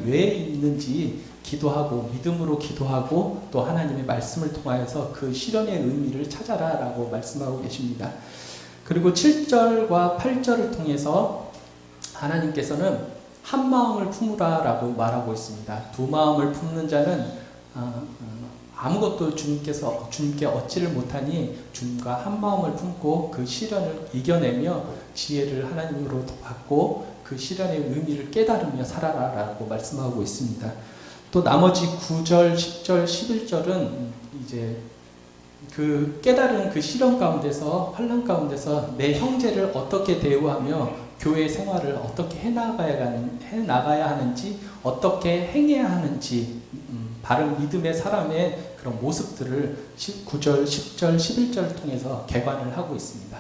왜 있는지 기도하고 믿음으로 기도하고 또 하나님의 말씀을 통하여서 그 실현의 의미를 찾아라 라고 말씀하고 계십니다. 그리고 7절과 8절을 통해서 하나님께서는 한 마음을 품으라 라고 말하고 있습니다. 두 마음을 품는 자는 아무것도 주님께 얻지를 못하니 주님과 한 마음을 품고 그 시련을 이겨내며 지혜를 하나님으로 받고 그 시련의 의미를 깨달으며 살아라 라고 말씀하고 있습니다. 또 나머지 9절, 10절, 11절은 이제 그 깨달은 그 시련 가운데서 환난 가운데서 내 형제를 어떻게 대우하며 교회 생활을 어떻게 해나가야 하는지 어떻게 행해야 하는지 바른 믿음의 사람의 그런 모습들을 9절, 10절, 11절을 통해서 개관을 하고 있습니다.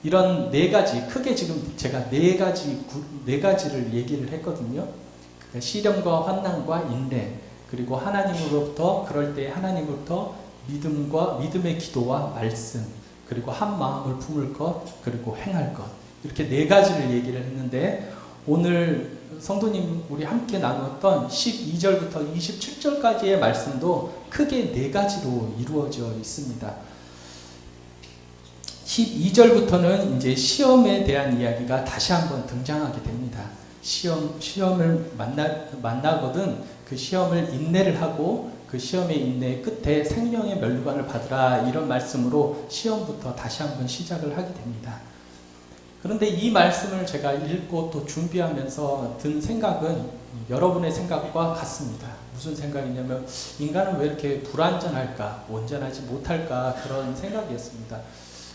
이런 네 가지, 크게 지금 제가 네 가지를 얘기를 했거든요. 시련과 환난과 인내, 그리고 하나님으로부터 그럴 때 하나님으로부터 믿음의 기도와 말씀, 그리고 한 마음을 품을 것, 그리고 행할 것, 이렇게 네 가지를 얘기를 했는데 오늘 성도님 우리 함께 나누었던 12절부터 27절까지의 말씀도 크게 네 가지로 이루어져 있습니다. 12절부터는 이제 시험에 대한 이야기가 다시 한번 등장하게 됩니다. 시험을 만나거든 그 시험을 인내를 하고 그 시험의 인내 끝에 생명의 면류관을 받으라, 이런 말씀으로 시험부터 다시 한번 시작을 하게 됩니다. 그런데 이 말씀을 제가 읽고 또 준비하면서 든 생각은 여러분의 생각과 같습니다. 무슨 생각이냐면 인간은 왜 이렇게 불완전할까, 온전하지 못할까, 그런 생각이었습니다.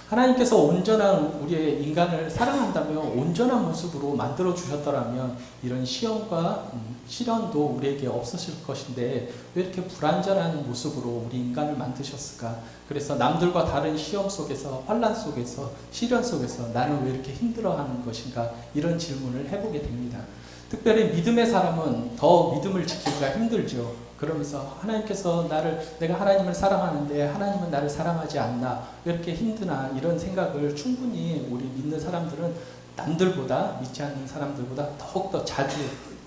하나님께서 온전한 우리의 인간을 사랑한다면 온전한 모습으로 만들어 주셨더라면 이런 시험과 시련도 우리에게 없으실 것인데 왜 이렇게 불완전한 모습으로 우리 인간을 만드셨을까? 그래서 남들과 다른 시험 속에서, 환난 속에서, 시련 속에서 나는 왜 이렇게 힘들어하는 것인가? 이런 질문을 해보게 됩니다. 특별히 믿음의 사람은 더 믿음을 지키기가 힘들죠. 그러면서 하나님께서 내가 하나님을 사랑하는데 하나님은 나를 사랑하지 않나, 왜 이렇게 힘드나, 이런 생각을 충분히 우리 믿는 사람들은 남들보다, 믿지 않는 사람들보다 더욱더 자주,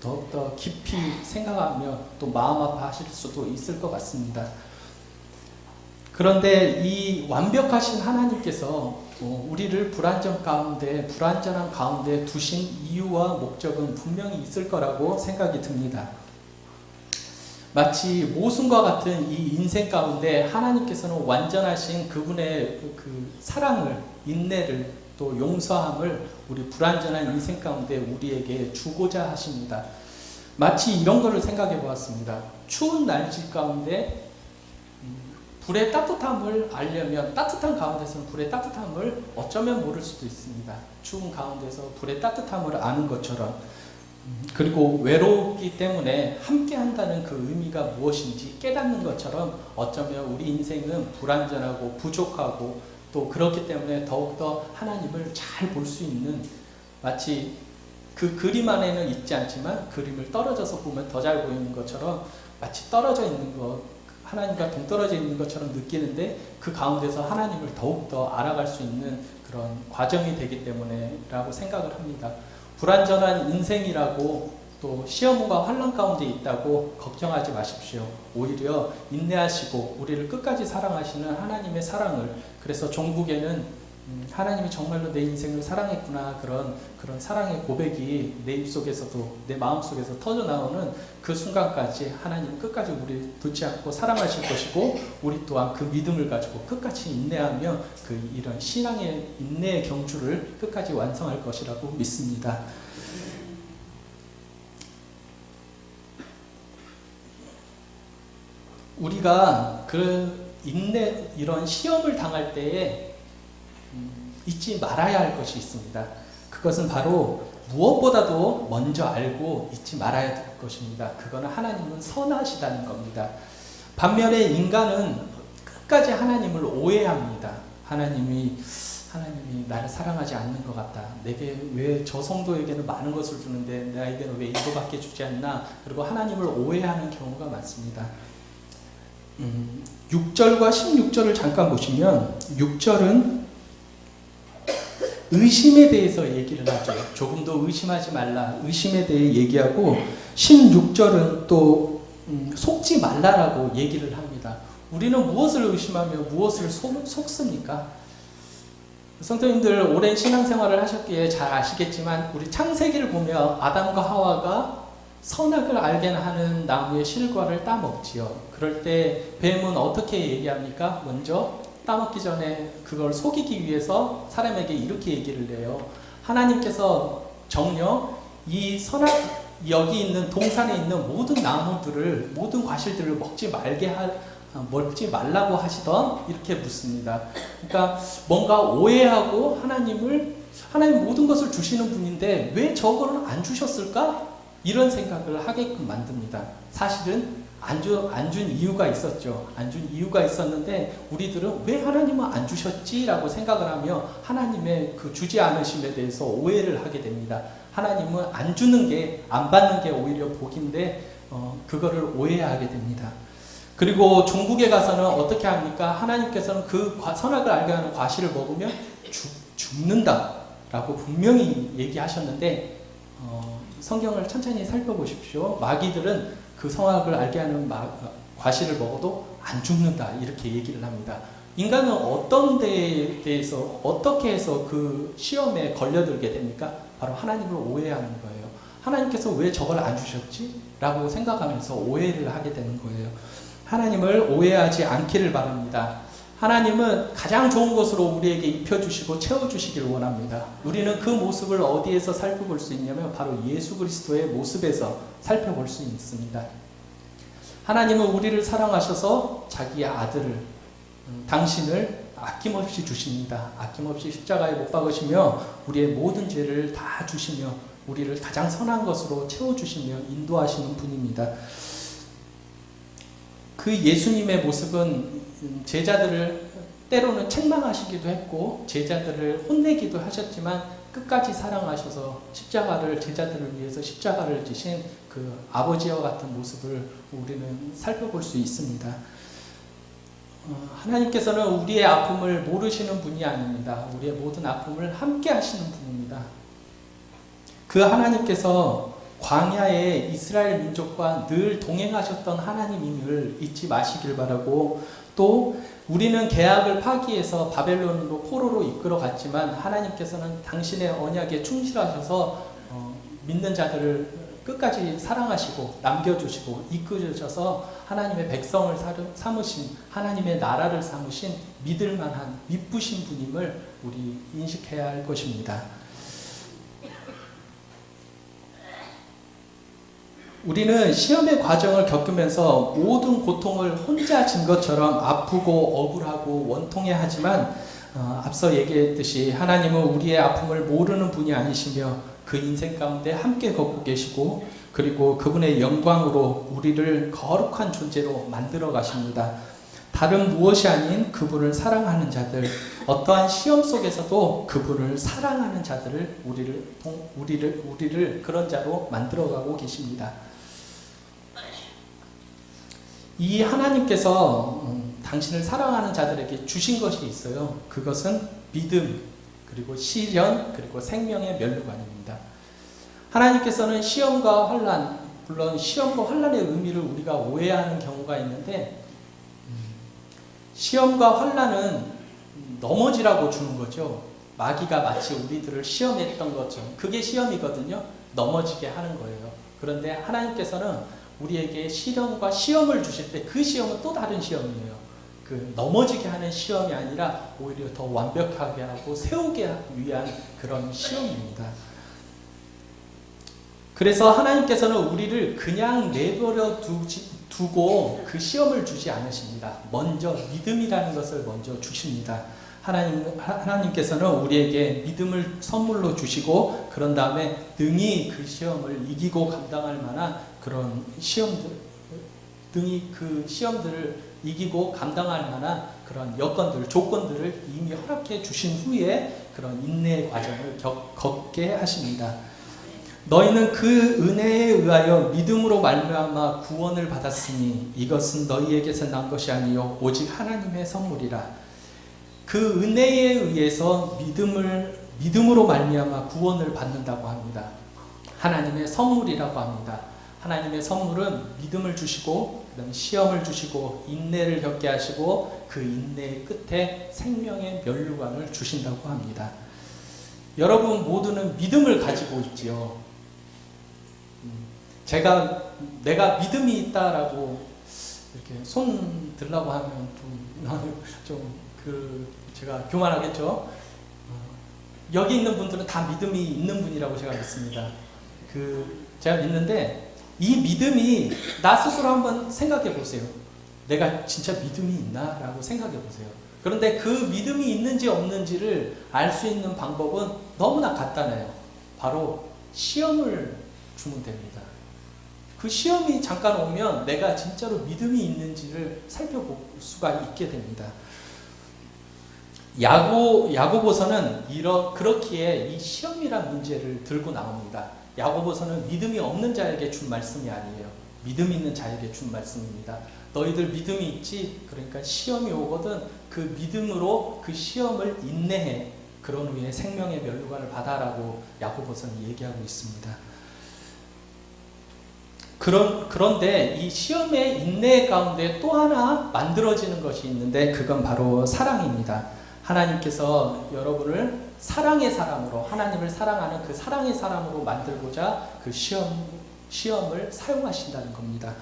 더욱더 깊이 생각하며 또 마음 아파하실 수도 있을 것 같습니다. 그런데 이 완벽하신 하나님께서 우리를 불완전한 가운데 두신 이유와 목적은 분명히 있을 거라고 생각이 듭니다. 마치 모순과 같은 이 인생 가운데 하나님께서는 완전하신 그분의 그 사랑을, 인내를, 또 용서함을 우리 불완전한 인생 가운데 우리에게 주고자 하십니다. 마치 이런 거를 생각해 보았습니다. 추운 날씨 가운데 불의 따뜻함을 알려면, 따뜻한 가운데서는 불의 따뜻함을 어쩌면 모를 수도 있습니다. 추운 가운데서 불의 따뜻함을 아는 것처럼, 그리고 외롭기 때문에 함께 한다는 그 의미가 무엇인지 깨닫는 것처럼 어쩌면 우리 인생은 불완전하고 부족하고 또 그렇기 때문에 더욱더 하나님을 잘 볼 수 있는, 마치 그 그림 안에는 있지 않지만 그림을 떨어져서 보면 더 잘 보이는 것처럼, 마치 떨어져 있는 것, 하나님과 동떨어져 있는 것처럼 느끼는데 그 가운데서 하나님을 더욱더 알아갈 수 있는 그런 과정이 되기 때문에 라고 생각을 합니다. 불완전한 인생이라고 또 시험과 환난 가운데 있다고 걱정하지 마십시오. 오히려 인내하시고 우리를 끝까지 사랑하시는 하나님의 사랑을, 그래서 종국에는 하나님이 정말로 내 인생을 사랑했구나, 그런 사랑의 고백이 내 입속에서도, 내 마음속에서 터져나오는 그 순간까지 하나님 끝까지 우리 놓지 않고 사랑하실 것이고, 우리 또한 그 믿음을 가지고 끝까지 인내하며 이런 신앙의 인내의 경주를 끝까지 완성할 것이라고 믿습니다. 우리가 이런 시험을 당할 때에 잊지 말아야 할 것이 있습니다. 그것은 바로 무엇보다도 먼저 알고 잊지 말아야 될 것입니다. 그거는 하나님은 선하시다는 겁니다. 반면에 인간은 끝까지 하나님을 오해합니다. 하나님이 나를 사랑하지 않는 것 같다. 내게 왜 저 성도에게는 많은 것을 주는데 나에게는 왜 이거밖에 주지 않나. 그리고 하나님을 오해하는 경우가 많습니다. 6절과 16절을 잠깐 보시면 6절은 의심에 대해서 얘기를 하죠. 조금 더 의심하지 말라. 의심에 대해 얘기하고 16절은 또 속지 말라라고 얘기를 합니다. 우리는 무엇을 의심하며 무엇을 속습니까? 성도님들 오랜 신앙생활을 하셨기에 잘 아시겠지만 우리 창세기를 보면 아담과 하와가 선악을 알게 하는 나무의 실과를 따먹지요. 그럴 때 뱀은 어떻게 얘기합니까? 먼저 따먹기 전에 그걸 속이기 위해서 사람에게 이렇게 얘기를 해요. 하나님께서 정녕 이 선악 여기 있는 동산에 있는 모든 나무들을 모든 과실들을 먹지 말라고 하시던 이렇게 묻습니다. 그러니까 뭔가 오해하고 하나님 모든 것을 주시는 분인데 왜 저거는 안 주셨을까? 이런 생각을 하게끔 만듭니다. 사실은 안 준 이유가 있었죠. 안 준 이유가 있었는데 우리들은 왜 하나님은 안 주셨지? 라고 생각을 하며 하나님의 그 주지 않으심에 대해서 오해를 하게 됩니다. 하나님은 안 주는 게, 안 받는 게 오히려 복인데 그거를 오해하게 됩니다. 그리고 종국에 가서는 어떻게 합니까? 하나님께서는 그 선악을 알게 하는 과실을 먹으면 죽는다 라고 분명히 얘기하셨는데 성경을 천천히 살펴보십시오. 마귀들은 그 선악을 알게 하는 과실을 먹어도 안 죽는다 이렇게 얘기를 합니다. 인간은 어떤 데에 대해서 어떻게 해서 그 시험에 걸려들게 됩니까? 바로 하나님을 오해하는 거예요. 하나님께서 왜 저걸 안 주셨지? 라고 생각하면서 오해를 하게 되는 거예요. 하나님을 오해하지 않기를 바랍니다. 하나님은 가장 좋은 것으로 우리에게 입혀주시고 채워주시길 원합니다. 우리는 그 모습을 어디에서 살펴볼 수 있냐면 바로 예수 그리스도의 모습에서 살펴볼 수 있습니다. 하나님은 우리를 사랑하셔서 자기의 아들을, 당신을 아낌없이 주십니다. 아낌없이 십자가에 못 박으시며 우리의 모든 죄를 다 주시며 우리를 가장 선한 것으로 채워주시며 인도하시는 분입니다. 그 예수님의 모습은 제자들을 때로는 책망하시기도 했고 제자들을 혼내기도 하셨지만 끝까지 사랑하셔서 제자들을 위해서 십자가를 지신 그 아버지와 같은 모습을 우리는 살펴볼 수 있습니다. 하나님께서는 우리의 아픔을 모르시는 분이 아닙니다. 우리의 모든 아픔을 함께 하시는 분입니다. 그 하나님께서 광야에 이스라엘 민족과 늘 동행하셨던 하나님임을 잊지 마시길 바라고, 또 우리는 계약을 파기해서 바벨론으로 포로로 이끌어갔지만 하나님께서는 당신의 언약에 충실하셔서 믿는 자들을 끝까지 사랑하시고 남겨주시고 이끌어셔서 하나님의 백성을 삼으신, 하나님의 나라를 삼으신 믿을만한 믿부신 분임을 우리 인식해야 할 것입니다. 우리는 시험의 과정을 겪으면서 모든 고통을 혼자 진 것처럼 아프고 억울하고 원통해하지만 앞서 얘기했듯이 하나님은 우리의 아픔을 모르는 분이 아니시며 그 인생 가운데 함께 걷고 계시고 그리고 그분의 영광으로 우리를 거룩한 존재로 만들어 가십니다. 다른 무엇이 아닌 그분을 사랑하는 자들, 어떠한 시험 속에서도 그분을 사랑하는 자들을 우리를 그런 자로 만들어가고 계십니다. 이 하나님께서 당신을 사랑하는 자들에게 주신 것이 있어요. 그것은 믿음, 그리고 시련, 그리고 생명의 면류관입니다. 하나님께서는 시험과 환난, 물론 시험과 환난의 의미를 우리가 오해하는 경우가 있는데 시험과 환난은 넘어지라고 주는 거죠. 마귀가 마치 우리들을 시험했던 것처럼 그게 시험이거든요. 넘어지게 하는 거예요. 그런데 하나님께서는 우리에게 시련과 시험을 주실 때 그 시험은 또 다른 시험이에요. 그 넘어지게 하는 시험이 아니라 오히려 더 완벽하게 하고 세우게 위한 그런 시험입니다. 그래서 하나님께서는 우리를 그냥 내버려 두고 그 시험을 주지 않으십니다. 먼저 믿음이라는 것을 먼저 주십니다. 하나님께서는 우리에게 믿음을 선물로 주시고 그런 다음에 능히 그 시험을 이기고 감당할 만한 그런 능히 그 시험들을 이기고 감당할 만한 그런 여건들, 조건들을 이미 허락해 주신 후에 그런 인내의 과정을 겪게 하십니다. 너희는 그 은혜에 의하여 믿음으로 말미암아 구원을 받았으니 이것은 너희에게서 난 것이 아니요 오직 하나님의 선물이라. 그 은혜에 의해서 믿음으로 말미암아 구원을 받는다고 합니다. 하나님의 선물이라고 합니다. 하나님의 선물은 믿음을 주시고 그다음에 시험을 주시고 인내를 겪게 하시고 그 인내의 끝에 생명의 면류관을 주신다고 합니다. 여러분 모두는 믿음을 가지고 있지요. 내가 믿음이 있다라고 이렇게 손 들라고 하면 제가 교만하겠죠. 여기 있는 분들은 다 믿음이 있는 분이라고 제가 믿습니다. 제가 믿는데 이 믿음이 나 스스로 한번 생각해 보세요. 내가 진짜 믿음이 있나? 라고 생각해 보세요. 그런데 그 믿음이 있는지 없는지를 알 수 있는 방법은 너무나 간단해요. 바로 시험을 주면 됩니다. 그 시험이 잠깐 오면 내가 진짜로 믿음이 있는지를 살펴볼 수가 있게 됩니다. 야고보서는 그렇기에 이 시험이란 문제를 들고 나옵니다. 야고보서는 믿음이 없는 자에게 준 말씀이 아니에요. 믿음 있는 자에게 준 말씀입니다. 너희들 믿음이 있지? 그러니까 시험이 오거든 그 믿음으로 그 시험을 인내해. 그런 후에 생명의 면류관을 받아라고 야고보서는 얘기하고 있습니다. 그런데 이 시험의 인내 가운데 또 하나 만들어지는 것이 있는데 그건 바로 사랑입니다. 하나님께서 여러분을 사랑의 사람으로, 하나님을 사랑하는 그 사랑의 사람으로 만들고자 그 시험을 사용하신다는 겁니다.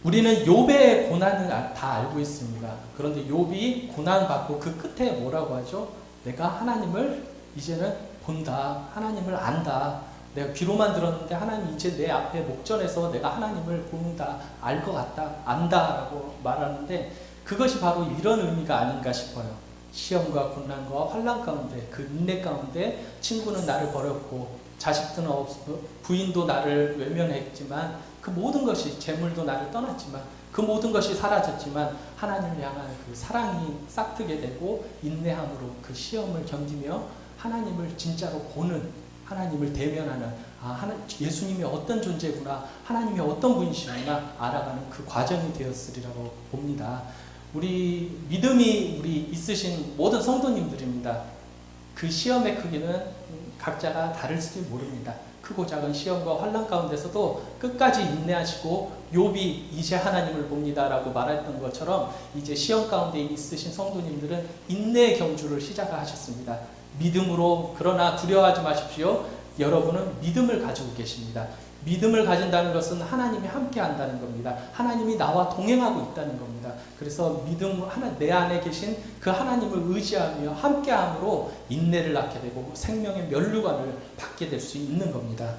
우리는 욥의 고난을 다 알고 있습니다. 그런데 욥이 고난받고 그 끝에 뭐라고 하죠? 내가 하나님을 이제는 본다. 하나님을 안다. 내가 귀로만 들었는데 하나님 이제 내 앞에 목전에서 내가 하나님을 본다. 알 것 같다. 안다. 라고 말하는데 그것이 바로 이런 의미가 아닌가 싶어요. 시험과 고난과 환난 가운데 그 인내 가운데 친구는 나를 버렸고 자식들은 없고 부인도 나를 외면했지만 그 모든 것이 재물도 나를 떠났지만 그 모든 것이 사라졌지만 하나님을 향한 그 사랑이 싹트게 되고 인내함으로 그 시험을 견디며 하나님을 진짜로 보는 하나님을 대면하는 예수님이 어떤 존재구나 하나님이 어떤 분이시구나 알아가는 그 과정이 되었으리라고 봅니다. 믿음이 있으신 모든 성도님들입니다. 그 시험의 크기는 각자가 다를지 모릅니다. 크고 작은 시험과 환난 가운데서도 끝까지 인내하시고 욥이 이제 하나님을 봅니다라고 말했던 것처럼 이제 시험 가운데 있으신 성도님들은 인내의 경주를 시작하셨습니다. 믿음으로. 그러나 두려워하지 마십시오. 여러분은 믿음을 가지고 계십니다. 믿음을 가진다는 것은 하나님이 함께 한다는 겁니다. 하나님이 나와 동행하고 있다는 겁니다. 그래서 내 안에 계신 그 하나님을 의지하며 함께함으로 인내를 낳게 되고 생명의 면류관을 받게 될 수 있는 겁니다.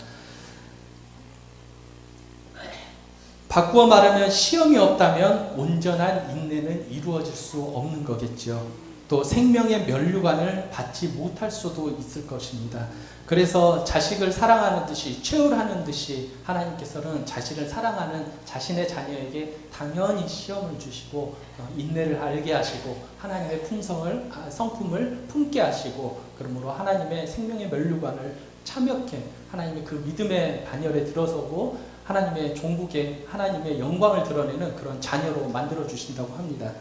바꾸어 말하면 시험이 없다면 온전한 인내는 이루어질 수 없는 거겠죠. 또 생명의 면류관을 받지 못할 수도 있을 것입니다. 그래서 자식을 사랑하는 듯이 최후하는 듯이 하나님께서는 자식을 사랑하는 자신의 자녀에게 당연히 시험을 주시고 인내를 알게 하시고 하나님의 성품을 품게 하시고 그러므로 하나님의 생명의 면류관을 참여케 하나님의 그 믿음의 반열에 들어서고 하나님의 종국에 하나님의 영광을 드러내는 그런 자녀로 만들어 주신다고 합니다.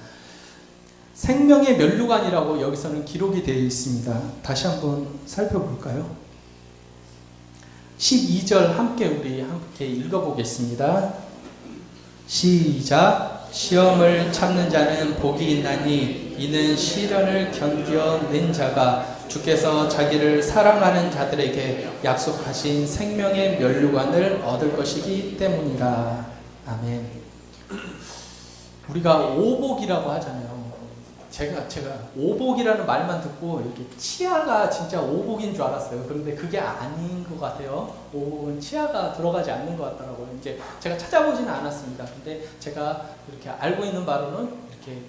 생명의 면류관이라고 여기서는 기록이 되어 있습니다. 다시 한번 살펴볼까요? 12절 우리 함께 읽어보겠습니다. 시작. 시험을 참는 자는 복이 있나니 이는 시련을 견뎌낸 자가 주께서 자기를 사랑하는 자들에게 약속하신 생명의 면류관을 얻을 것이기 때문이라. 아멘. 우리가 오복이라고 하잖아요. 제가 오복이라는 말만 듣고 이렇게 치아가 진짜 오복인 줄 알았어요. 그런데 그게 아닌 것 같아요. 오복은 치아가 들어가지 않는 것 같더라고요. 이제 제가 찾아보지는 않았습니다. 근데 제가 이렇게 알고 있는 바로는 이렇게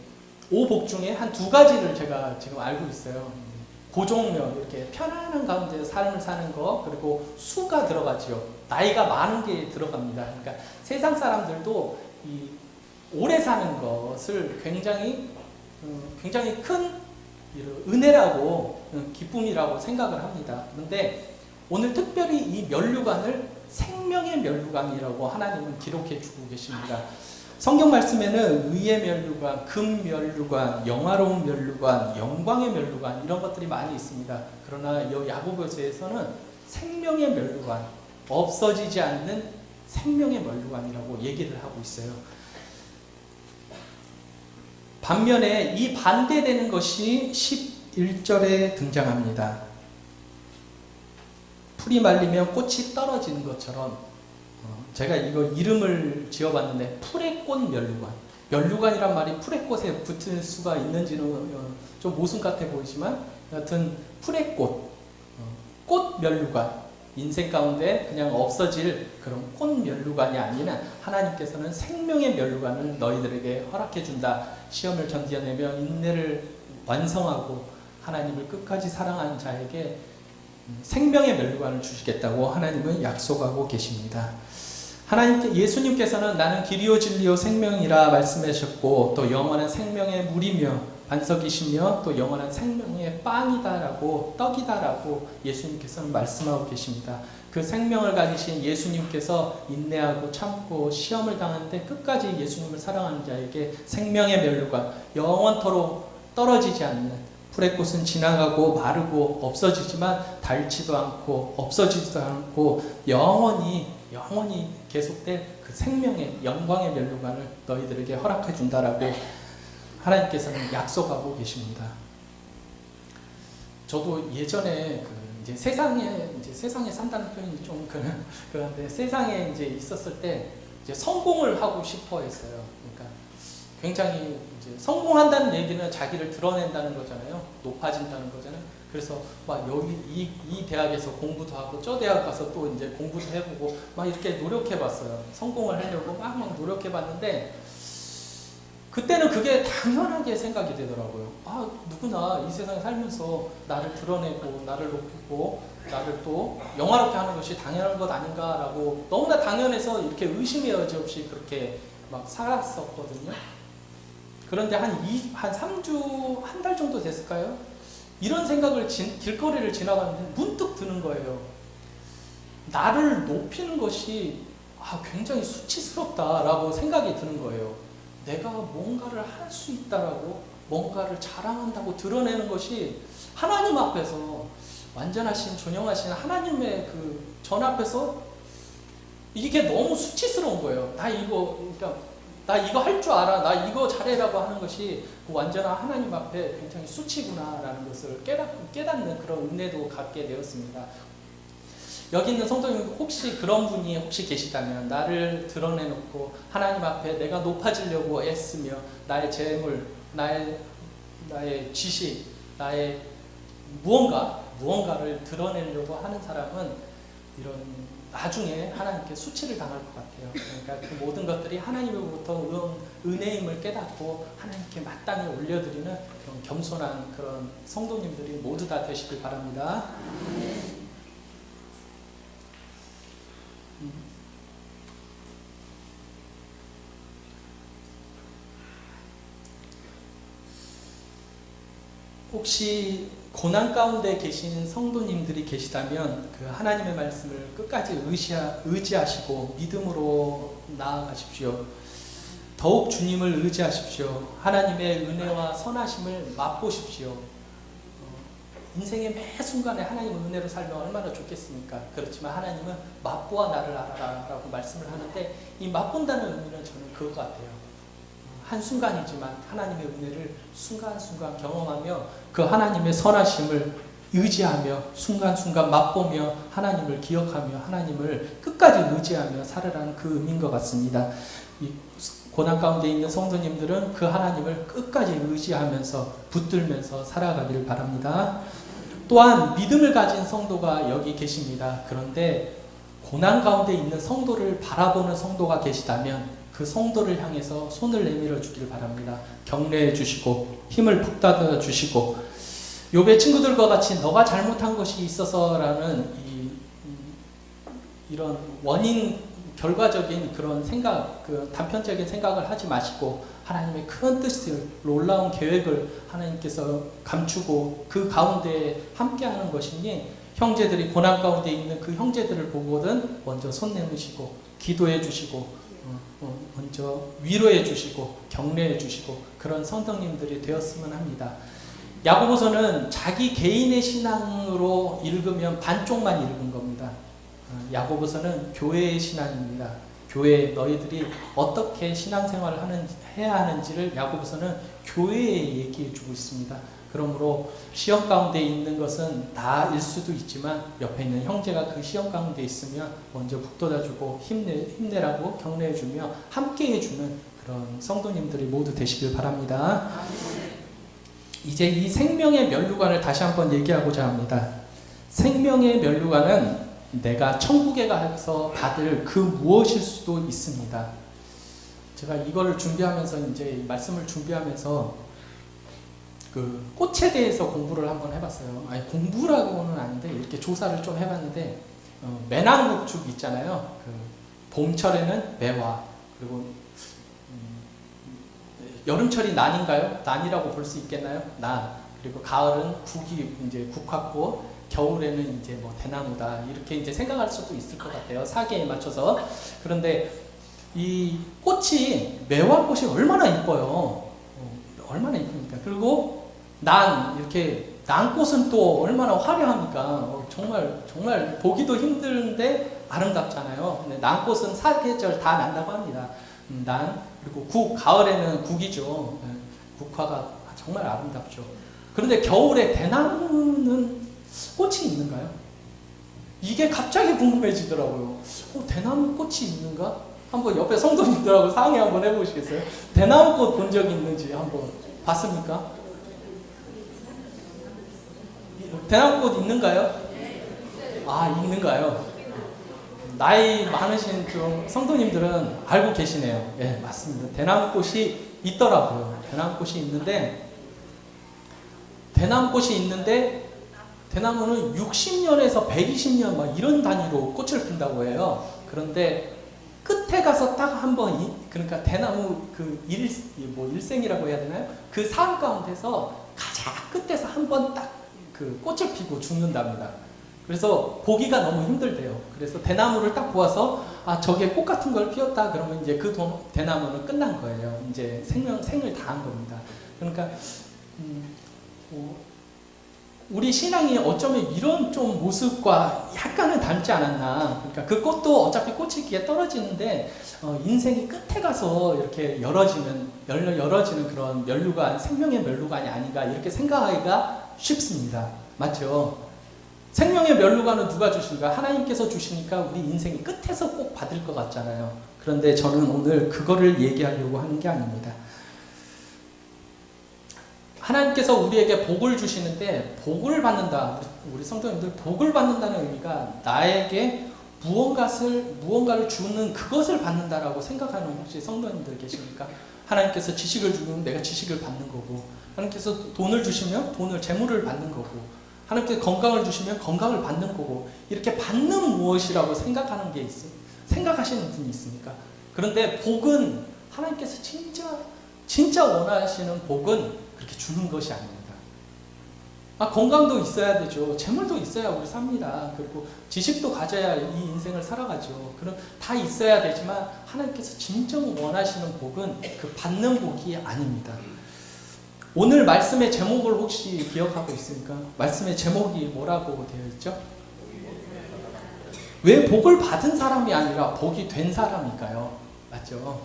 오복 중에 한 두 가지를 제가 지금 알고 있어요. 고종면, 이렇게 편안한 가운데 삶을 사는 거, 그리고 수가 들어가지요. 나이가 많은 게 들어갑니다. 그러니까 세상 사람들도 이 오래 사는 것을 굉장히 큰 은혜라고 기쁨이라고 생각을 합니다. 그런데 오늘 특별히 이 면류관을 생명의 면류관이라고 하나님은 기록해 주고 계십니다. 성경 말씀에는 의의 면류관, 금 면류관, 영화로운 면류관, 영광의 면류관 이런 것들이 많이 있습니다. 그러나 이 야고보서에서는 생명의 면류관, 없어지지 않는 생명의 면류관이라고 얘기를 하고 있어요. 반면에 이 반대되는 것이 11절에 등장합니다. 풀이 말리면 꽃이 떨어지는 것처럼 제가 이거 이름을 지어봤는데 풀의 꽃 면류관. 면류관이란 말이 풀의 꽃에 붙을 수가 있는지는 좀 모순 같아 보이지만 여하튼 풀의 꽃, 꽃 면류관. 인생 가운데 그냥 없어질 그런 꽃 면류관이 아니라 하나님께서는 생명의 면류관을 너희들에게 허락해 준다. 시험을 견뎌내며 인내를 완성하고 하나님을 끝까지 사랑하는 자에게 생명의 면류관을 주시겠다고 하나님은 약속하고 계십니다. 예수님께서는 나는 길이요 진리요 생명이라 말씀하셨고 또 영원한 생명의 물이며 반석이시며 또 영원한 생명의 빵이다라고 떡이다라고 예수님께서는 말씀하고 계십니다. 그 생명을 가지신 예수님께서 인내하고 참고 시험을 당하는데 끝까지 예수님을 사랑하는 자에게 생명의 면류관, 영원토록 떨어지지 않는 풀의 꽃은 지나가고 마르고 없어지지만 닳지도 않고 없어지지도 않고 영원히 계속될 그 생명의 영광의 면류관을 너희들에게 허락해 준다라고 하나님께서는 약속하고 계십니다. 저도 예전에 이제 세상에 산다는 표현이 좀 그런데 세상에 이제 있었을 때 이제 성공을 하고 싶어 했어요. 그러니까 굉장히 이제 성공한다는 얘기는 자기를 드러낸다는 거잖아요. 높아진다는 거잖아요. 그래서 막 여기 이 대학에서 공부도 하고 저 대학 가서 또 이제 공부도 해보고 막 이렇게 노력해봤어요. 성공을 하려고 막 노력해봤는데 그때는 그게 당연하게 생각이 되더라고요. 아, 누구나 이 세상에 살면서 나를 드러내고 나를 높이고 나를 또 영화롭게 하는 것이 당연한 것 아닌가라고 너무나 당연해서 이렇게 의심의 여지 없이 그렇게 막 살았었거든요. 그런데 한 3주, 한 달 정도 됐을까요? 이런 생각을 길거리를 지나가는데 문득 드는 거예요. 나를 높이는 것이 굉장히 수치스럽다라고 생각이 드는 거예요. 내가 뭔가를 할 수 있다라고 뭔가를 자랑한다고 드러내는 것이 하나님 앞에서 완전하신 존영하신 하나님의 그 전 앞에서 이게 너무 수치스러운 거예요. 나 이거 할 줄 알아. 나 이거 잘해라고 하는 것이 그 완전한 하나님 앞에 굉장히 수치구나라는 것을 깨닫는 그런 은혜도 갖게 되었습니다. 여기 있는 성도님 혹시 그런 분이 혹시 계시다면 나를 드러내놓고 하나님 앞에 내가 높아지려고 애쓰며 나의 재물, 나의 지식, 나의 무언가를 드러내려고 하는 사람은 이런 나중에 하나님께 수치를 당할 것 같아요. 그러니까 그 모든 것들이 하나님으로부터 은혜임을 깨닫고 하나님께 마땅히 올려드리는 그런 겸손한 그런 성도님들이 모두 다 되시길 바랍니다. 혹시 고난 가운데 계신 성도님들이 계시다면 그 하나님의 말씀을 끝까지 의지하시고 믿음으로 나아가십시오. 더욱 주님을 의지하십시오. 하나님의 은혜와 선하심을 맛보십시오. 인생의 매 순간에 하나님의 은혜로 살면 얼마나 좋겠습니까? 그렇지만 하나님은 맛보아 나를 알아라 라고 말씀을 하는데 이 맛본다는 의미는 저는 그거 같아요. 한순간이지만 하나님의 은혜를 순간순간 경험하며 그 하나님의 선하심을 의지하며 순간순간 맛보며 하나님을 기억하며 하나님을 끝까지 의지하며 살아라는 그 의미인 것 같습니다. 이 고난 가운데 있는 성도님들은 그 하나님을 끝까지 의지하면서 붙들면서 살아가기를 바랍니다. 또한 믿음을 가진 성도가 여기 계십니다. 그런데 고난 가운데 있는 성도를 바라보는 성도가 계시다면 그 성도를 향해서 손을 내밀어 주길 바랍니다. 격려해 주시고 힘을 북돋아 주시고 욥의 친구들과 같이 너가 잘못한 것이 있어서라는 이런 원인 결과적인 그런 생각, 그 단편적인 생각을 하지 마시고 하나님의 큰 뜻을 놀라운 계획을 하나님께서 감추고 그 가운데 함께하는 것이니 형제들이 고난 가운데 있는 그 형제들을 보거든 먼저 손 내미시고 기도해 주시고 먼저 위로해 주시고 격려해 주시고 그런 성도님들이 되었으면 합니다. 야고보서는 자기 개인의 신앙으로 읽으면 반쪽만 읽은 겁니다. 야고보서는 교회의 신앙입니다. 교회 너희들이 어떻게 신앙생활을 해야 하는지를 야고보서는 교회에 얘기해 주고 있습니다. 그러므로 시험 가운데 있는 것은 나일 수도 있지만 옆에 있는 형제가 그 시험 가운데 있으면 먼저 북돋아주고 힘내라고 격려해주며 함께해주는 그런 성도님들이 모두 되시길 바랍니다. 이제 이 생명의 면류관을 다시 한번 얘기하고자 합니다. 생명의 면류관은 내가 천국에 가서 받을 그 무엇일 수도 있습니다. 제가 이거를 준비하면서 이제 말씀을 준비하면서 그 꽃에 대해서 공부를 한번 해봤어요. 아니 공부라고는 아닌데 이렇게 조사를 좀 해봤는데 매낭국축 있잖아요. 그 봄철에는 매화 그리고 여름철이 난인가요? 난이라고 볼 수 있겠나요? 난 그리고 가을은 국이 이제 국화꽃 겨울에는 이제 뭐 대나무다 이렇게 이제 생각할 수도 있을 것 같아요. 사계에 맞춰서. 그런데 이 꽃이 매화꽃이 얼마나 이뻐요. 얼마나 이쁩니까? 그리고 이렇게 난꽃은 또 얼마나 화려합니까? 정말 보기도 힘든데 아름답잖아요. 근데 난꽃은 사계절 다 난다고 합니다. 그리고 가을에는 국이죠. 국화가 정말 아름답죠. 그런데 겨울에 대나무는 꽃이 있는가요? 이게 갑자기 궁금해지더라고요. 대나무 꽃이 있는가? 한번 옆에 성도님들하고 상의 한번 해보시겠어요? 대나무꽃 본 적이 있는지 한번 봤습니까? 대나무꽃 있는가요? 있는가요? 나이 많으신 좀 성도님들은 알고 계시네요. 예, 맞습니다. 대나무꽃이 있더라고요. 대나무꽃이 있는데 대나무는 60년에서 120년 막 이런 단위로 꽃을 핀다고 해요. 그런데 끝에 가서 딱 한번 그러니까 대나무 일생이라고 해야 되나요? 그 삶 가운데서 가장 끝에서 한번 딱 그 꽃을 피고 죽는답니다. 그래서 보기가 너무 힘들대요. 그래서 대나무를 딱 보아서 저게 꽃 같은 걸 피웠다 그러면 이제 그 대나무는 끝난 거예요. 이제 생을 다한 겁니다. 그러니까 우리 신앙이 어쩌면 이런 좀 모습과 약간은 닮지 않았나. 그러니까 그 꽃도 어차피 꽃이 귀에 떨어지는데 인생이 끝에 가서 이렇게 열어지는 그런 면류관, 생명의 면류관이 아닌가 이렇게 생각하기가 쉽습니다. 맞죠? 생명의 면류관은 누가 주신가? 하나님께서 주시니까 우리 인생이 끝에서 꼭 받을 것 같잖아요. 그런데 저는 오늘 그거를 얘기하려고 하는 게 아닙니다. 하나님께서 우리에게 복을 주시는데 복을 받는다. 우리 성도님들 복을 받는다는 의미가 나에게 무언가를 주는 그것을 받는다라고 생각하는 혹시 성도님들 계십니까? 하나님께서 지식을 주면 내가 지식을 받는 거고 하나님께서 돈을 주시면 재물을 받는 거고 하나님께서 건강을 주시면 건강을 받는 거고 이렇게 받는 무엇이라고 생각하는 게 생각하시는 분이 있습니까? 그런데 복은 하나님께서 진짜 원하시는 복은 그렇게 주는 것이 아닙니다. 건강도 있어야 되죠. 재물도 있어야 우리 삽니다. 그리고 지식도 가져야 이 인생을 살아가죠. 그럼 다 있어야 되지만 하나님께서 진정 원하시는 복은 그 받는 복이 아닙니다. 오늘 말씀의 제목을 혹시 기억하고 있습니까? 말씀의 제목이 뭐라고 되어 있죠? 왜 복을 받은 사람이 아니라 복이 된 사람일까요? 맞죠?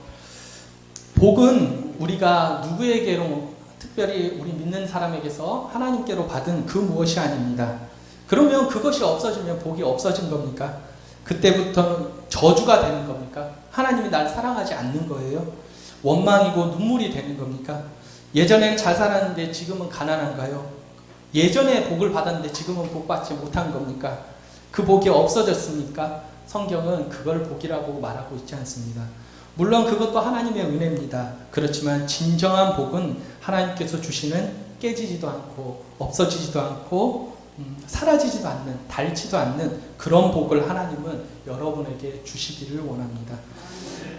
복은 우리가 누구에게로 특별히 우리 믿는 사람에게서 하나님께로 받은 그 무엇이 아닙니다. 그러면 그것이 없어지면 복이 없어진 겁니까? 그때부터는 저주가 되는 겁니까? 하나님이 날 사랑하지 않는 거예요? 원망이고 눈물이 되는 겁니까? 예전에는 잘 살았는데 지금은 가난한가요? 예전에 복을 받았는데 지금은 복 받지 못한 겁니까? 그 복이 없어졌습니까? 성경은 그걸 복이라고 말하고 있지 않습니다. 물론 그것도 하나님의 은혜입니다. 그렇지만 진정한 복은 하나님께서 주시는 깨지지도 않고 없어지지도 않고 사라지지도 않는 닳지도 않는 그런 복을 하나님은 여러분에게 주시기를 원합니다.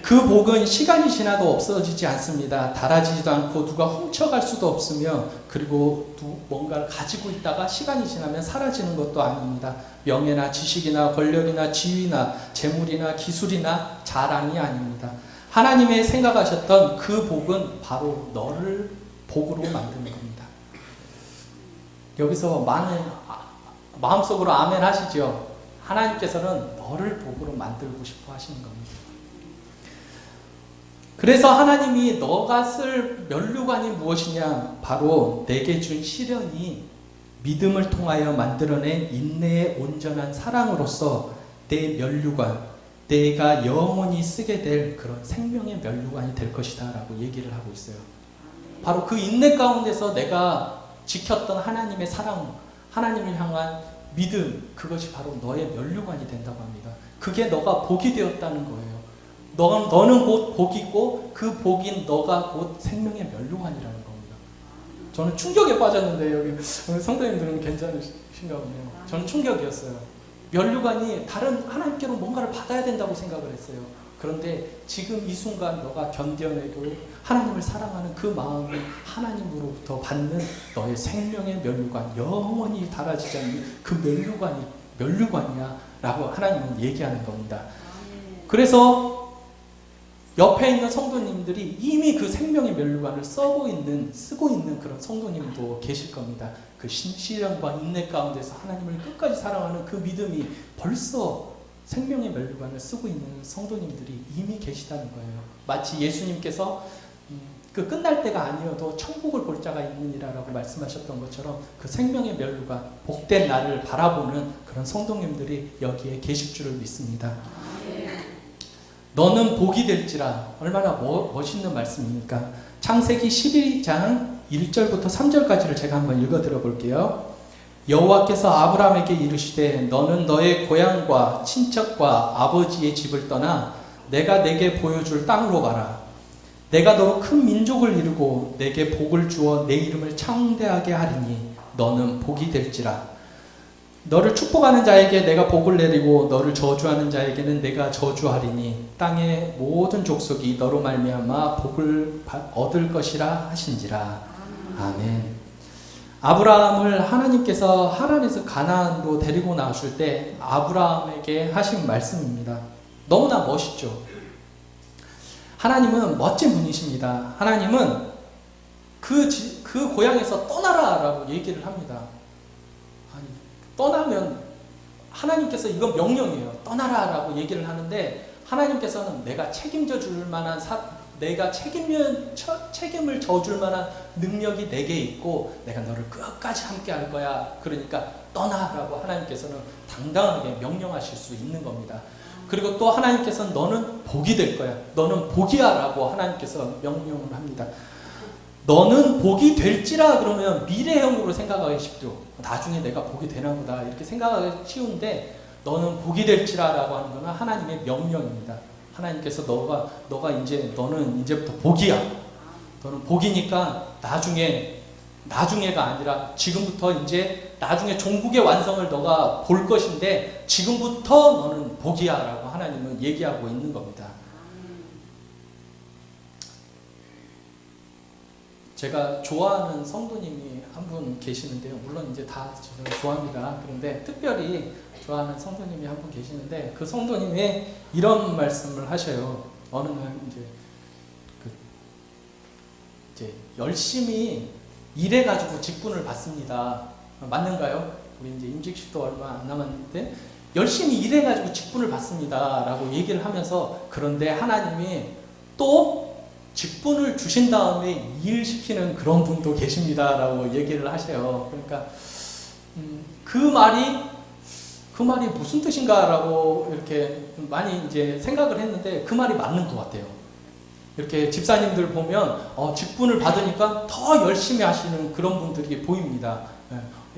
그 복은 시간이 지나도 없어지지 않습니다. 닳아지지도 않고 누가 훔쳐갈 수도 없으며 그리고 뭔가를 가지고 있다가 시간이 지나면 사라지는 것도 아닙니다. 명예나 지식이나 권력이나 지위나 재물이나 기술이나 자랑이 아닙니다. 하나님의 생각하셨던 그 복은 바로 너를 복으로 만드는 겁니다. 여기서 마음속으로 아멘 하시죠? 하나님께서는 너를 복으로 만들고 싶어 하시는 겁니다. 그래서 하나님이 너가 쓸 면류관이 무엇이냐? 바로 내게 준 시련이 믿음을 통하여 만들어낸 인내의 온전한 사랑으로서 내 면류관, 내가 영원히 쓰게 될 그런 생명의 면류관이 될 것이다 라고 얘기를 하고 있어요. 바로 그 인내 가운데서 내가 지켰던 하나님의 사랑, 하나님을 향한 믿음, 그것이 바로 너의 면류관이 된다고 합니다. 그게 너가 복이 되었다는 거예요. 너는 곧 복이고 그 복인 너가 곧 생명의 면류관이라는 겁니다. 저는 충격에 빠졌는데 여기 성도님들은 괜찮으신가 보네요. 저는 충격이었어요. 면류관이 다른 하나님께로 뭔가를 받아야 된다고 생각을 했어요. 그런데 지금 이 순간 너가 견뎌내고 하나님을 사랑하는 그 마음이 하나님으로부터 받는 너의 생명의 면류관, 영원히 닳아지지 않는 그 면류관이야 라고 하나님은 얘기하는 겁니다. 그래서 옆에 있는 성도님들이 이미 그 생명의 면류관을 쓰고 있는 그런 성도님도 계실 겁니다. 그 시련과 인내 가운데서 하나님을 끝까지 사랑하는 그 믿음이 벌써 생명의 면류관을 쓰고 있는 성도님들이 이미 계시다는 거예요. 마치 예수님께서 그 끝날 때가 아니어도 천국을 볼 자가 있느니라라고 말씀하셨던 것처럼 그 생명의 면류관, 복된 나를 바라보는 그런 성도님들이 여기에 계실 줄을 믿습니다. 너는 복이 될지라. 얼마나 멋있는 말씀입니까? 창세기 12장 1절부터 3절까지를 제가 한번 읽어 들어볼게요. 여호와께서 아브라함에게 이르시되 너는 너의 고향과 친척과 아버지의 집을 떠나 내가 내게 보여줄 땅으로 가라. 내가 너로 큰 민족을 이루고 내게 복을 주어 내 이름을 창대하게 하리니 너는 복이 될지라. 너를 축복하는 자에게 내가 복을 내리고 너를 저주하는 자에게는 내가 저주하리니 땅의 모든 족속이 너로 말미암아 복을 얻을 것이라 하신지라. 아멘. 아브라함을 하나님께서 하란에서 가나안으로 데리고 나오실 때 아브라함에게 하신 말씀입니다. 너무나 멋있죠. 하나님은 멋진 분이십니다. 하나님은 그 고향에서 떠나라라고 얘기를 합니다. 떠나면 하나님께서 이건 명령이에요. 떠나라라고 얘기를 하는데 하나님께서는 내가 책임져 줄 만한 내가 책임을 져줄 만한 능력이 내게 있고 내가 너를 끝까지 함께 할 거야. 그러니까 떠나라고 하나님께서는 당당하게 명령하실 수 있는 겁니다. 그리고 또 하나님께서는 너는 복이 될 거야. 너는 복이야 라고 하나님께서 명령을 합니다. 너는 복이 될지라 그러면 미래형으로 생각하기 쉽죠. 나중에 내가 복이 되나 보다 이렇게 생각하기 쉬운데 너는 복이 될지라 라고 하는 것은 하나님의 명령입니다. 하나님께서 너는 이제부터 복이야. 너는 복이니까 나중에가 아니라 지금부터 이제 나중에 종국의 완성을 너가 볼 것인데 지금부터 너는 복이야 라고 하나님은 얘기하고 있는 겁니다. 제가 좋아하는 성도님이 한 분 계시는데요. 물론 이제 다 저를 좋아합니다. 그런데 특별히 좋아하는 성도님이 한 분 계시는데 그 성도님이 이런 말씀을 하셔요. 어느 날 이제 열심히 일해가지고 직분을 받습니다. 맞는가요? 우리 이제 임직식도 얼마 안 남았는데 열심히 일해가지고 직분을 받습니다라고 얘기를 하면서 그런데 하나님이 또 직분을 주신 다음에 일시키는 그런 분도 계십니다라고 얘기를 하세요. 그러니까 그 말이 무슨 뜻인가라고 이렇게 많이 이제 생각을 했는데 그 말이 맞는 것 같아요. 이렇게 집사님들 보면 직분을 받으니까 더 열심히 하시는 그런 분들이 보입니다.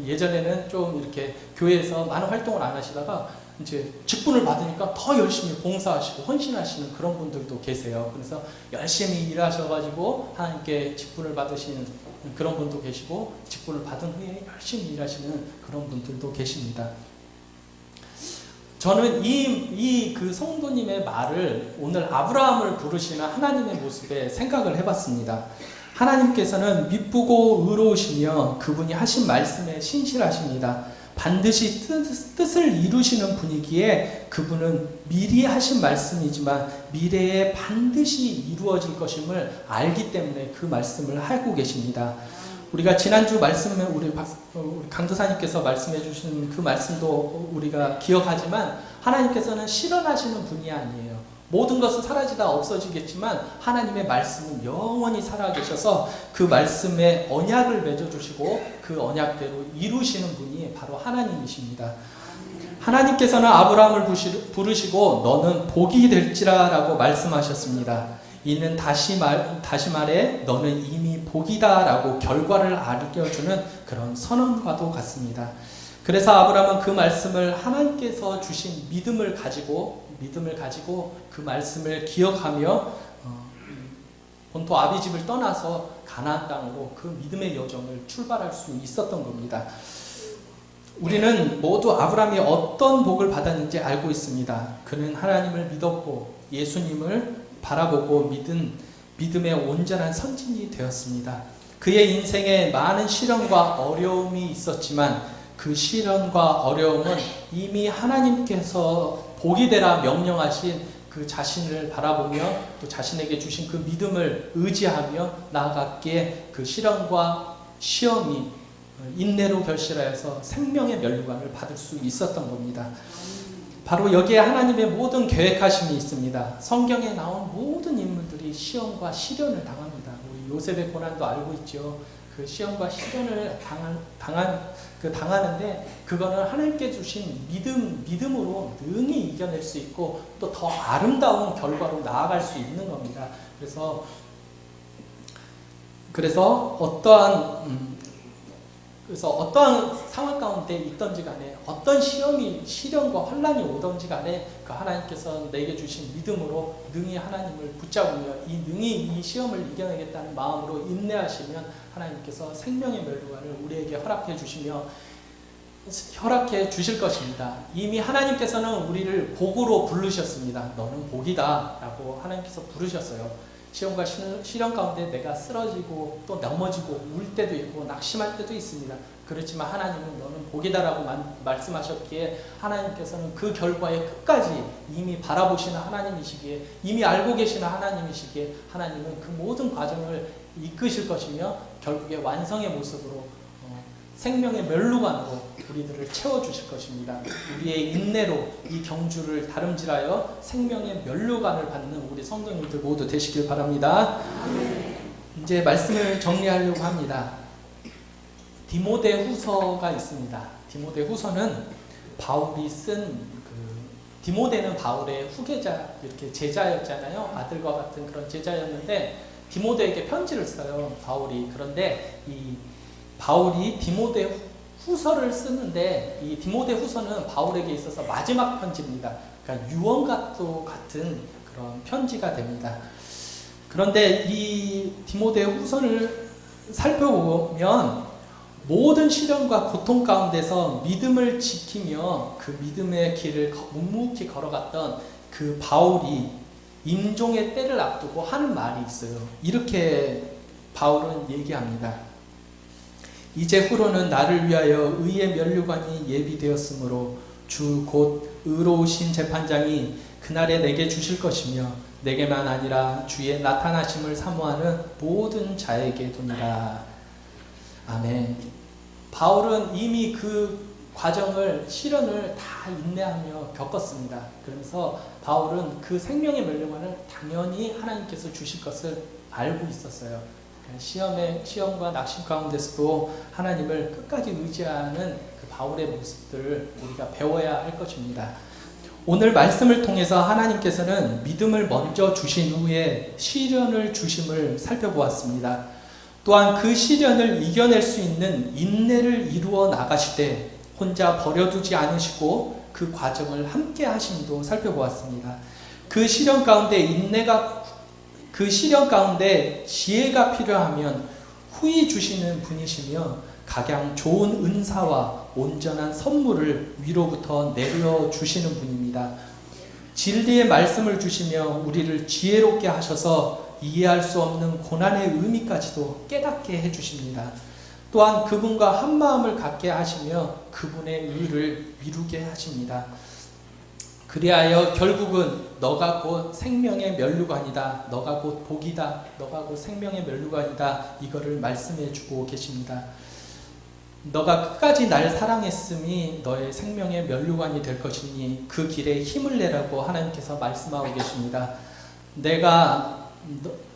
예전에는 좀 이렇게 교회에서 많은 활동을 안 하시다가 이제 직분을 받으니까 더 열심히 봉사하시고 헌신하시는 그런 분들도 계세요. 그래서 열심히 일하셔가지고 하나님께 직분을 받으시는 그런 분도 계시고 직분을 받은 후에 열심히 일하시는 그런 분들도 계십니다. 저는 그 성도님의 말을 오늘 아브라함을 부르시는 하나님의 모습에 생각을 해봤습니다. 하나님께서는 미쁘고 의로우시며 그분이 하신 말씀에 신실하십니다. 반드시 뜻을 이루시는 분이기에 그분은 미리 하신 말씀이지만 미래에 반드시 이루어질 것임을 알기 때문에 그 말씀을 하고 계십니다. 우리가 지난주 말씀에 우리 강도사님께서 말씀해 주신 그 말씀도 우리가 기억하지만 하나님께서는 실현하시는 분이 아니에요. 모든 것은 사라지다 없어지겠지만 하나님의 말씀은 영원히 살아계셔서 그 말씀에 언약을 맺어주시고 그 언약대로 이루시는 분이 바로 하나님이십니다. 하나님께서는 아브라함을 부르시고 너는 복이 될지라 라고 말씀하셨습니다. 이는 다시 말해 너는 이미 복이다 라고 결과를 알려주는 그런 선언과도 같습니다. 그래서 아브라함은 그 말씀을 하나님께서 주신 믿음을 가지고 그 말씀을 기억하며 본토 아비집을 떠나서 가나안 땅으로 그 믿음의 여정을 출발할 수 있었던 겁니다. 우리는 모두 아브라함이 어떤 복을 받았는지 알고 있습니다. 그는 하나님을 믿었고 예수님을 바라보고 믿음의 온전한 선진이 되었습니다. 그의 인생에 많은 시련과 어려움이 있었지만 그 시련과 어려움은 이미 하나님께서 복이 되라 명령하신 그 자신을 바라보며 또 자신에게 주신 그 믿음을 의지하며 나아갔기에 그 시련과 시험이 인내로 결실하여서 생명의 면류관을 받을 수 있었던 겁니다. 바로 여기에 하나님의 모든 계획하심이 있습니다. 성경에 나온 모든 인물들이 시험과 시련을 당합니다. 우리 요셉의 고난도 알고 있죠. 그 시험과 시련을 당하는데 그거는 하나님께 주신 믿음으로 능히 이겨낼 수 있고 또 더 아름다운 결과로 나아갈 수 있는 겁니다. 그래서 어떠한 상황 가운데 있던지 간에 어떤 시련과 혼란이 오던지 간에 그 하나님께서 내게 주신 믿음으로 능히 하나님을 붙잡으며 능히 이 시험을 이겨내겠다는 마음으로 인내하시면 하나님께서 생명의 면류관을 우리에게 허락해 주실 것입니다. 이미 하나님께서는 우리를 복으로 부르셨습니다. 너는 복이다 라고 하나님께서 부르셨어요. 시험과 시련 가운데 내가 쓰러지고 또 넘어지고 울 때도 있고 낙심할 때도 있습니다. 그렇지만 하나님은 너는 복이다라고 말씀하셨기에 하나님께서는 그 결과의 끝까지 이미 바라보시는 하나님이시기에 이미 알고 계시는 하나님이시기에 하나님은 그 모든 과정을 이끄실 것이며 결국에 완성의 모습으로 생명의 면류관으로 우리들을 채워주실 것입니다. 우리의 인내로 이 경주를 다름질하여 생명의 면류관을 받는 우리 성도님들 모두 되시길 바랍니다. 이제 말씀을 정리하려고 합니다. 디모데 후서가 있습니다. 디모데 후서는 바울이 디모데는 바울의 후계자, 이렇게 제자였잖아요. 아들과 같은 그런 제자였는데 디모데에게 편지를 써요, 바울이. 그런데 이 바울이 디모데 후서를 쓰는데 이 디모데 후서는 바울에게 있어서 마지막 편지입니다. 그러니까 유언과도 같은 그런 편지가 됩니다. 그런데 이 디모데 후서를 살펴보면 모든 시련과 고통 가운데서 믿음을 지키며 그 믿음의 길을 묵묵히 걸어갔던 그 바울이 임종의 때를 앞두고 하는 말이 있어요. 이렇게 바울은 얘기합니다. 이제 후로는 나를 위하여 의의 면류관이 예비되었으므로 주 곧 의로우신 재판장이 그날에 내게 주실 것이며 내게만 아니라 주의 나타나심을 사모하는 모든 자에게 도니라. 아멘. 바울은 이미 그 시련을 다 인내하며 겪었습니다. 그러면서 바울은 그 생명의 면류관을 당연히 하나님께서 주실 것을 알고 있었어요. 시험과 낙심 가운데서도 하나님을 끝까지 의지하는 그 바울의 모습들을 우리가 배워야 할 것입니다. 오늘 말씀을 통해서 하나님께서는 믿음을 먼저 주신 후에 시련을 주심을 살펴보았습니다. 또한 그 시련을 이겨낼 수 있는 인내를 이루어 나가시되 혼자 버려두지 않으시고 그 과정을 함께 하심도 살펴보았습니다. 그 시련 가운데 지혜가 필요하면 후히 주시는 분이시며 각양 좋은 은사와 온전한 선물을 위로부터 내려주시는 분입니다. 진리의 말씀을 주시며 우리를 지혜롭게 하셔서 이해할 수 없는 고난의 의미까지도 깨닫게 해주십니다. 또한 그분과 한마음을 갖게 하시며 그분의 의를 이루게 하십니다. 그리하여 결국은 너가 곧 생명의 면류관이다. 너가 곧 복이다. 너가 곧 생명의 면류관이다. 이거를 말씀해 주고 계십니다. 너가 끝까지 날 사랑했음이 너의 생명의 면류관이 될 것이니 그 길에 힘을 내라고 하나님께서 말씀하고 계십니다. 내가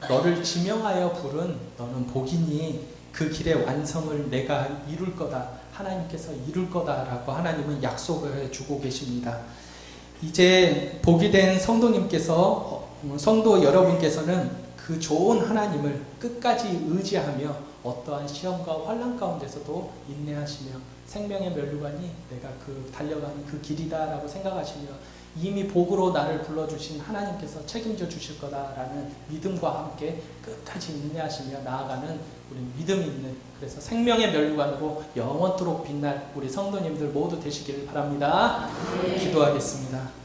너를 지명하여 부른 너는 복이니 그 길의 완성을 내가 이룰 거다. 하나님께서 이룰 거다라고 하나님은 약속을 주고 계십니다. 이제 복이 된 성도님께서, 성도 여러분께서는 그 좋은 하나님을 끝까지 의지하며 어떠한 시험과 환난 가운데서도 인내하시며 생명의 면류관이 내가 그 달려가는 그 길이다라고 생각하시며 이미 복으로 나를 불러주신 하나님께서 책임져 주실 거다라는 믿음과 함께 끝까지 인내하시며 나아가는 우리 믿음이 있는, 그래서 생명의 면류관으로 영원토록 빛날 우리 성도님들 모두 되시길 바랍니다. 기도하겠습니다.